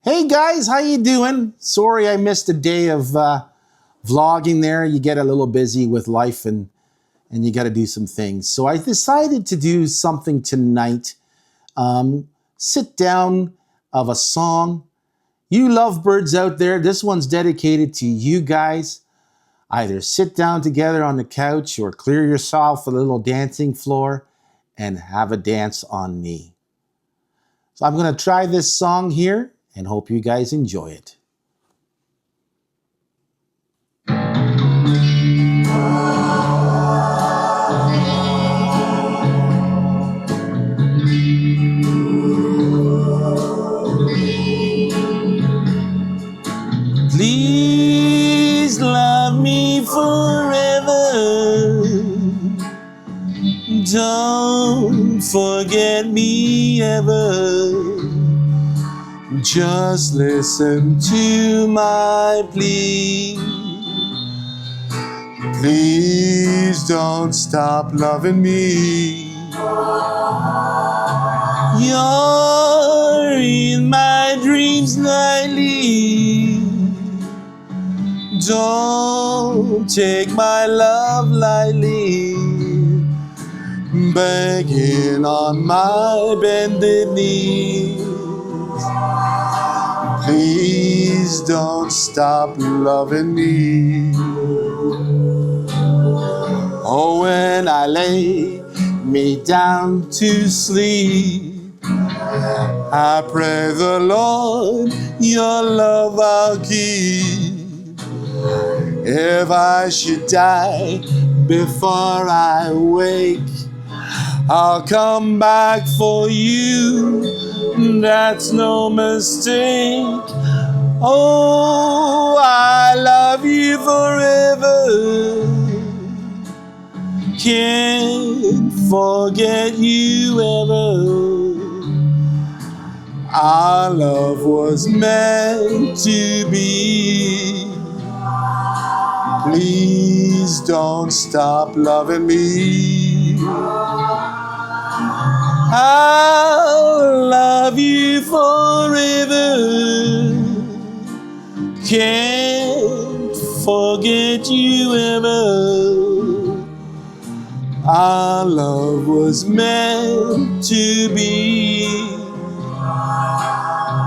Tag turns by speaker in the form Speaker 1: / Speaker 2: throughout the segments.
Speaker 1: Hey guys, how you doing? Sorry I missed a day of vlogging there. You get a little busy with life and you got to do some things. So I decided to do something tonight. Sit down of a song. You lovebirds out there, this one's dedicated to you guys. Either sit down together on the couch or clear yourself a little dancing floor and have a dance on me. So I'm going to try this song here and hope you guys enjoy it. Please love me forever. Don't forget me ever. Just listen to my plea. Please don't stop loving me. You're in my dreams nightly. Don't take my love lightly. Begging on my bended knees. Please don't stop loving me. Oh, when I lay me down to sleep, I pray the Lord your love I'll keep. If I should die before I wake, I'll come back for you, that's no mistake. Oh, I love you forever. Can't forget you ever. Our love was meant to be. Please don't stop loving me. I'll love you forever. Can't forget you ever. Our love was meant to be.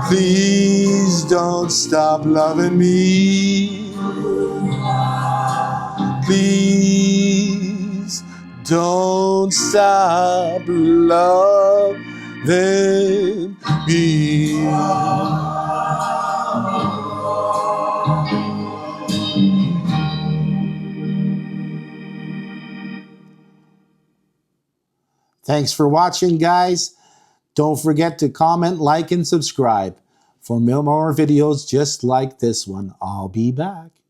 Speaker 1: Please don't stop loving me. Please don't stop loving me. Thanks for watching, guys. Don't forget to comment, like, and subscribe for more videos just like this one. I'll be back.